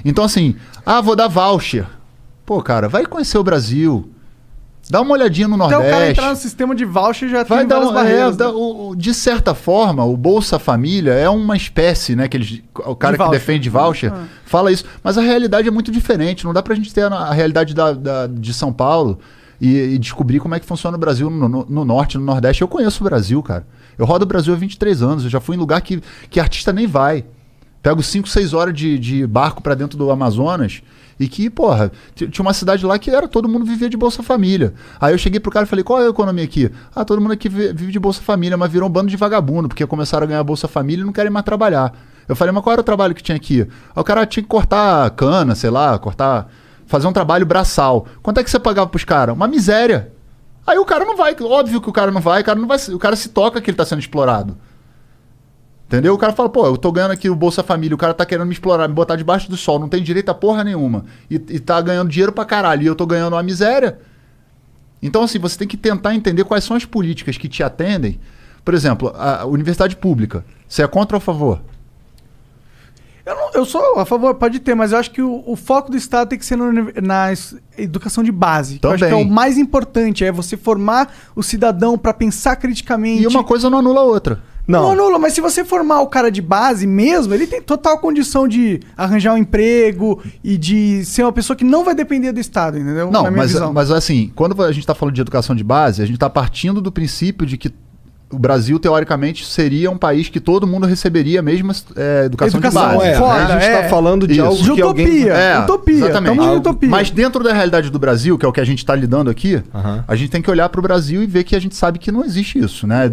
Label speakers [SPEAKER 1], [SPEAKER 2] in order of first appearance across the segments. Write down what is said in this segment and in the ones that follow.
[SPEAKER 1] Então, assim, vou dar voucher. Pô, cara, vai conhecer o Brasil. Dá uma olhadinha no Nordeste.
[SPEAKER 2] Então o cara entrar no sistema de voucher já
[SPEAKER 1] vai
[SPEAKER 2] tem
[SPEAKER 1] dar
[SPEAKER 2] várias barreiras. Né?
[SPEAKER 1] De certa forma, o Bolsa Família é uma espécie, né? O cara que defende voucher fala isso. Mas a realidade é muito diferente. Não dá pra gente ter a realidade de São Paulo e descobrir como é que funciona o Brasil no Norte, no Nordeste. Eu conheço o Brasil, cara. Eu rodo o Brasil há 23 anos. Eu já fui em lugar que artista nem vai. Pego 5, 6 horas de barco pra dentro do Amazonas. E que, porra, tinha uma cidade lá que todo mundo vivia de Bolsa Família. Aí eu cheguei pro cara e falei, qual é a economia aqui? Todo mundo aqui vive de Bolsa Família, mas virou um bando de vagabundo, porque começaram a ganhar Bolsa Família e não querem mais trabalhar. Eu falei, mas qual era o trabalho que tinha aqui? Aí o cara tinha que cortar cana, sei lá, fazer um trabalho braçal. Quanto é que você pagava pros caras? Uma miséria. Aí o cara não vai, óbvio que o cara não vai, o cara se toca que ele tá sendo explorado. Entendeu? O cara fala, pô, eu tô ganhando aqui o Bolsa Família, o cara tá querendo me explorar, me botar debaixo do sol, não tem direito a porra nenhuma. E tá ganhando dinheiro pra caralho, e eu tô ganhando uma miséria. Então, assim, você tem que tentar entender quais são as políticas que te atendem. Por exemplo, a universidade pública. Você é contra ou a favor?
[SPEAKER 2] Eu sou a favor, pode ter, mas eu acho que o foco do Estado tem que ser na educação de base.
[SPEAKER 1] Também.
[SPEAKER 2] Eu acho que é o mais importante, é você formar o cidadão pra pensar criticamente.
[SPEAKER 1] E uma coisa não anula a outra.
[SPEAKER 2] Não anula, mas se você formar o cara de base mesmo, ele tem total condição de arranjar um emprego e de ser uma pessoa que não vai depender do Estado, entendeu?
[SPEAKER 1] Não, mas assim, quando a gente tá falando de educação de base, a gente tá partindo do princípio de que o Brasil, teoricamente, seria um país que todo mundo receberia a mesma educação de base.
[SPEAKER 3] A gente tá falando de algo que alguém...
[SPEAKER 2] Utopia.
[SPEAKER 1] Exatamente.
[SPEAKER 2] Utopia.
[SPEAKER 1] Mas dentro da realidade do Brasil, que é o que a gente está lidando aqui, a gente tem que olhar para o Brasil e ver que a gente sabe que não existe isso, né?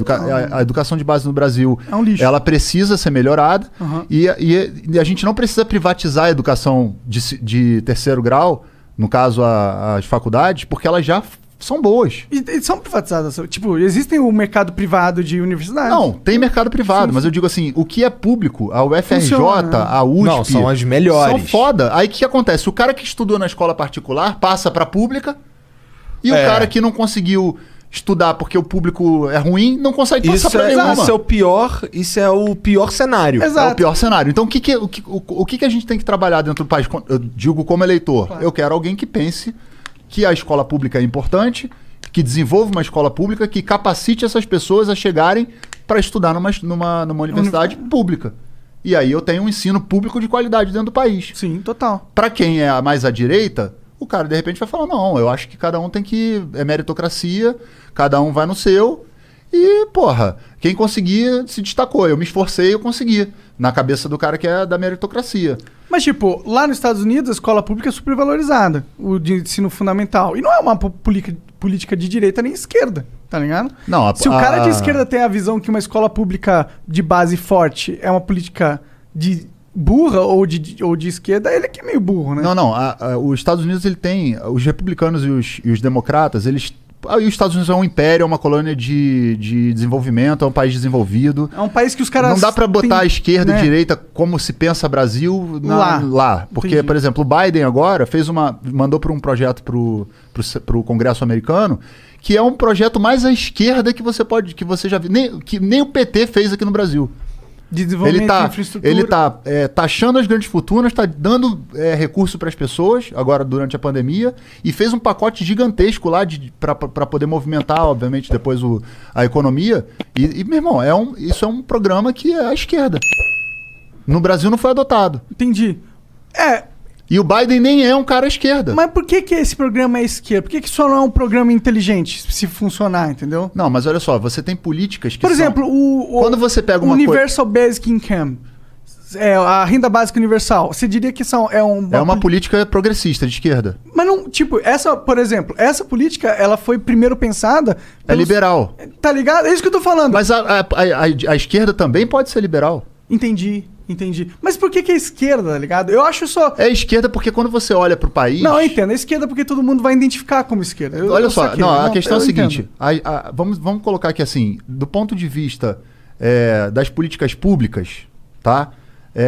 [SPEAKER 1] A educação de base no Brasil,
[SPEAKER 2] é um lixo.
[SPEAKER 1] Ela precisa ser melhorada e a gente não precisa privatizar a educação de terceiro grau, no caso as faculdades, porque elas já são boas.
[SPEAKER 2] E são privatizadas. Tipo, existem o mercado privado de universidade.
[SPEAKER 1] Não, tem mercado privado, mas eu digo assim, o que é público, a UFRJ, a USP...
[SPEAKER 3] Não, são as melhores.
[SPEAKER 1] São foda. Aí o que acontece? O cara que estudou na escola particular passa pra pública e o cara que não conseguiu estudar porque o público é ruim, não consegue passar pra nenhuma.
[SPEAKER 3] Isso é o pior cenário.
[SPEAKER 2] Exato.
[SPEAKER 1] É o pior cenário. Então o que a gente tem que trabalhar dentro do país? Eu digo como eleitor. Claro. Eu quero alguém que pense que a escola pública é importante, que desenvolva uma escola pública, que capacite essas pessoas a chegarem para estudar numa universidade pública. E aí eu tenho um ensino público de qualidade dentro do país.
[SPEAKER 2] Sim, total.
[SPEAKER 1] Para quem é mais à direita, o cara de repente vai falar, não, eu acho que cada um tem que... É meritocracia, cada um vai no seu... E, porra, quem conseguia se destacou. Eu me esforcei, eu consegui. Na cabeça do cara que é da meritocracia.
[SPEAKER 2] Mas, tipo, lá nos Estados Unidos, a escola pública é super valorizada. O de ensino fundamental. E não é uma política de direita nem esquerda, tá ligado?
[SPEAKER 1] Não,
[SPEAKER 2] se o cara de esquerda tem a visão que uma escola pública de base forte é uma política de burra ou de esquerda, ele é que é meio burro, né?
[SPEAKER 1] Não. Os Estados Unidos, ele tem... Os republicanos e os democratas, eles... E os Estados Unidos é um império, é uma colônia de desenvolvimento, é um país desenvolvido.
[SPEAKER 2] É um país que os caras...
[SPEAKER 1] Não dá pra botar a esquerda e direita como se pensa Brasil lá. Porque,
[SPEAKER 2] Entendi.
[SPEAKER 1] por exemplo, o Biden agora mandou para um projeto pro Congresso americano, que é um projeto mais à esquerda que você já viu. Que nem o PT fez aqui no Brasil.
[SPEAKER 2] De desenvolvimento de infraestrutura.
[SPEAKER 1] Ele tá taxando as grandes fortunas, tá dando recurso para as pessoas, agora durante a pandemia, e fez um pacote gigantesco lá para poder movimentar, obviamente, depois a economia. E meu irmão, isso é um programa que é à esquerda. No Brasil não foi adotado.
[SPEAKER 2] Entendi.
[SPEAKER 1] E o Biden nem é um cara à esquerda.
[SPEAKER 2] Mas por que esse programa é esquerda? Por que isso não é um programa inteligente, se funcionar, entendeu?
[SPEAKER 1] Não, mas olha só, você tem políticas que
[SPEAKER 2] Por exemplo,
[SPEAKER 1] quando você pega uma
[SPEAKER 2] Universal Basic Income, a renda básica universal, você diria que
[SPEAKER 1] é uma política progressista, de esquerda.
[SPEAKER 2] Mas não, tipo, por exemplo, essa política, ela foi primeiro pensada...
[SPEAKER 1] É liberal.
[SPEAKER 2] Tá ligado? É isso que eu tô falando.
[SPEAKER 1] Mas a esquerda também pode ser liberal.
[SPEAKER 2] Entendi. Mas por que é esquerda, tá ligado? Eu acho só...
[SPEAKER 1] É esquerda porque quando você olha pro país...
[SPEAKER 2] Não, eu entendo. É esquerda porque todo mundo vai identificar como esquerda.
[SPEAKER 1] Olha só, a questão é a seguinte. Vamos colocar aqui assim, do ponto de vista das políticas públicas, tá?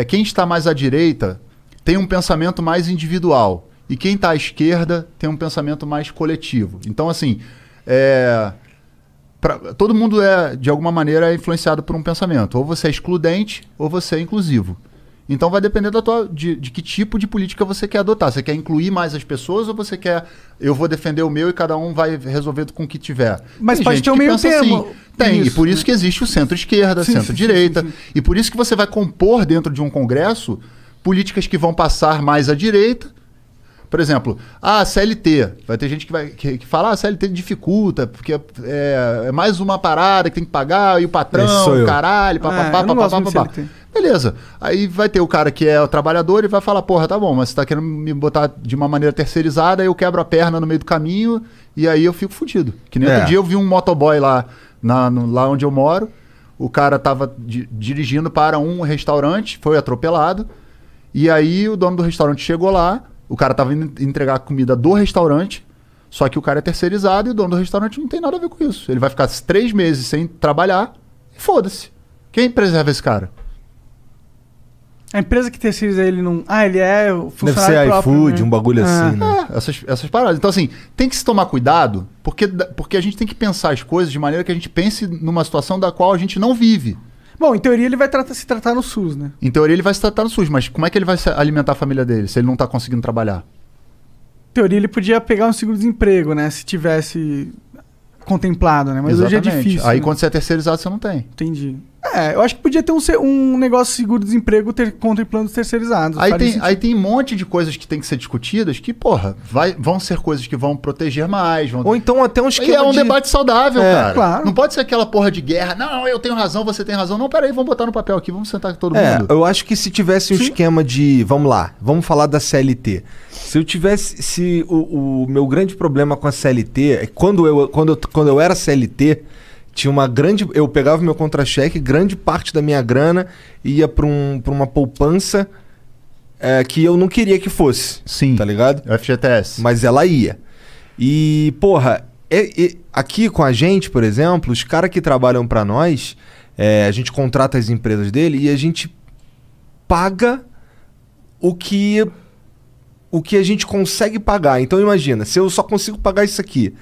[SPEAKER 1] Quem está mais à direita tem um pensamento mais individual. E quem está à esquerda tem um pensamento mais coletivo. Então, assim... todo mundo de alguma maneira é influenciado por um pensamento. Ou você é excludente, ou você é inclusivo. Então vai depender de que tipo de política você quer adotar. Você quer incluir mais as pessoas ou você quer... Eu vou defender o meu e cada um vai resolver com o que tiver.
[SPEAKER 2] Mas pode ter um meio termo.
[SPEAKER 1] Assim. Tem, isso, e por isso que existe o centro-esquerda, centro-direita. E por isso que você vai compor dentro de um congresso políticas que vão passar mais à direita. Por exemplo, a CLT. Vai ter gente que fala, a CLT dificulta, porque é mais uma parada que tem que pagar, e o patrão, caralho, papapá. Beleza. Aí vai ter o cara que é o trabalhador e vai falar, porra, tá bom, mas você tá querendo me botar de uma maneira terceirizada, aí eu quebro a perna no meio do caminho e aí eu fico fudido. Que nem outro dia eu vi um motoboy lá onde eu moro, o cara tava dirigindo para um restaurante, foi atropelado, e aí o dono do restaurante chegou lá, o cara tava indo entregar a comida do restaurante, só que o cara é terceirizado e o dono do restaurante não tem nada a ver com isso. Ele vai ficar 3 meses sem trabalhar e foda-se. Quem preserva esse cara?
[SPEAKER 2] A empresa que terceiriza ele não... ele é o funcionário
[SPEAKER 3] próprio. Deve ser iFood,
[SPEAKER 2] né?
[SPEAKER 3] um bagulho assim, né?
[SPEAKER 1] Essas paradas. Então, assim, tem que se tomar cuidado, porque a gente tem que pensar as coisas de maneira que a gente pense numa situação da qual a gente não vive.
[SPEAKER 2] Bom, em teoria ele vai se tratar no SUS, né?
[SPEAKER 1] Em teoria ele vai se tratar no SUS, mas como é que ele vai alimentar a família dele se ele não tá conseguindo trabalhar?
[SPEAKER 2] Em teoria ele podia pegar um seguro-desemprego, né? Se tivesse contemplado, né? Mas
[SPEAKER 1] exatamente.
[SPEAKER 2] Hoje é difícil.
[SPEAKER 1] Aí
[SPEAKER 2] né?
[SPEAKER 1] quando você é terceirizado, você não tem.
[SPEAKER 2] Entendi. Eu acho que podia ter um negócio de seguro-desemprego contemplando os terceirizados.
[SPEAKER 1] Aí tem um monte de coisas que tem que ser discutidas que, porra, vão ser coisas que vão proteger mais.
[SPEAKER 3] Ou então até um esquema
[SPEAKER 1] E é um debate saudável, cara.
[SPEAKER 2] Claro.
[SPEAKER 1] Não pode ser aquela porra de guerra. Não, eu tenho razão, você tem razão. Não, peraí, vamos botar no papel aqui, vamos sentar com todo mundo.
[SPEAKER 3] Eu acho que se tivesse um esquema de... Vamos lá, vamos falar da CLT. Se o meu grande problema com a CLT é que quando eu era CLT... Tinha uma grande... Eu pegava meu contra-cheque, grande parte da minha grana ia pra uma poupança que eu não queria que fosse.
[SPEAKER 1] Sim.
[SPEAKER 3] Tá ligado?
[SPEAKER 1] FGTS.
[SPEAKER 3] Mas ela ia. E, porra, aqui com a gente, por exemplo, os caras que trabalham pra nós, a gente contrata as empresas dele e a gente paga o que a gente consegue pagar. Então imagina, se eu só consigo pagar isso aqui...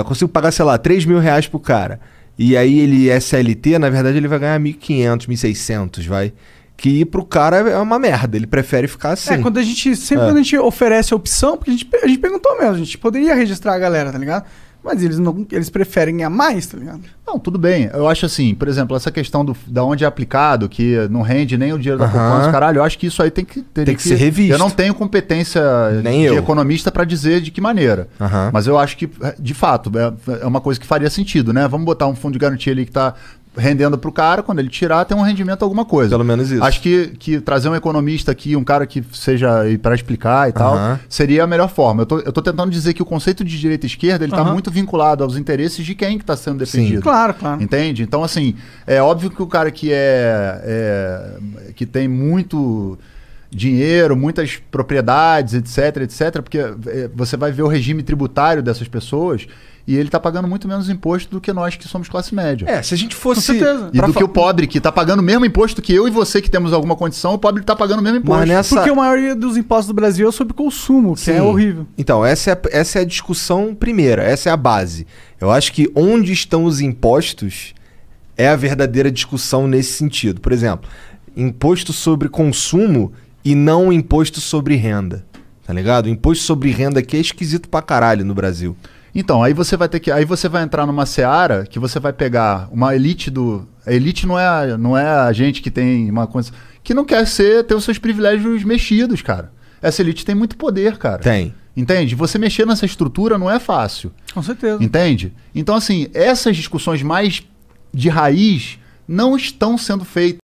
[SPEAKER 3] consigo pagar, sei lá, 3 mil reais pro cara. E aí ele é CLT, na verdade ele vai ganhar 1.500, 1.600, vai. Que pro cara é uma merda, ele prefere ficar assim.
[SPEAKER 2] Quando a gente oferece a opção, porque a gente perguntou mesmo, a gente poderia registrar a galera, tá ligado? Mas eles preferem ganhar mais, tá ligado?
[SPEAKER 1] Não, tudo bem. Eu acho assim, por exemplo, essa questão da onde é aplicado, que não rende nem o dinheiro da poupança, caralho, eu acho que isso aí tem que
[SPEAKER 3] ser revisto.
[SPEAKER 1] Eu não tenho competência de economista para dizer de que maneira. Mas eu acho que, de fato, é uma coisa que faria sentido, né? Vamos botar um fundo de garantia ali que tá rendendo pro cara, quando ele tirar, tem um rendimento alguma coisa.
[SPEAKER 3] Pelo menos isso.
[SPEAKER 1] Acho que trazer um economista aqui, um cara que seja para explicar e tal, seria a melhor forma. Eu tô tentando dizer que o conceito de direita e esquerda, ele tá muito vinculado aos interesses de quem que tá sendo defendido.
[SPEAKER 2] Sim. Claro.
[SPEAKER 1] Entende? Então, assim, é óbvio que o cara que que tem muito dinheiro, muitas propriedades, etc, porque você vai ver o regime tributário dessas pessoas e ele tá pagando muito menos imposto do que nós que somos classe média.
[SPEAKER 3] Se a gente fosse...
[SPEAKER 2] Com certeza.
[SPEAKER 1] E do que o pobre, que tá pagando o mesmo imposto que eu e você que temos alguma condição, o pobre tá pagando o mesmo imposto.
[SPEAKER 2] Porque a maioria dos impostos do Brasil é sobre consumo, que é horrível.
[SPEAKER 3] Então, essa é a discussão primeira, essa é a base. Eu acho que onde estão os impostos é a verdadeira discussão nesse sentido. Por exemplo, imposto sobre consumo e não imposto sobre renda, tá ligado? O imposto sobre renda aqui é esquisito pra caralho no Brasil.
[SPEAKER 1] Então, aí você vai entrar numa seara que você vai pegar uma elite a elite não é a gente que tem uma coisa que não quer ter os seus privilégios mexidos, cara. Essa elite tem muito poder, cara.
[SPEAKER 3] Tem.
[SPEAKER 1] Entende? Você mexer nessa estrutura não é fácil.
[SPEAKER 2] Com certeza.
[SPEAKER 1] Entende? Então, assim, essas discussões mais de raiz não estão sendo feitas.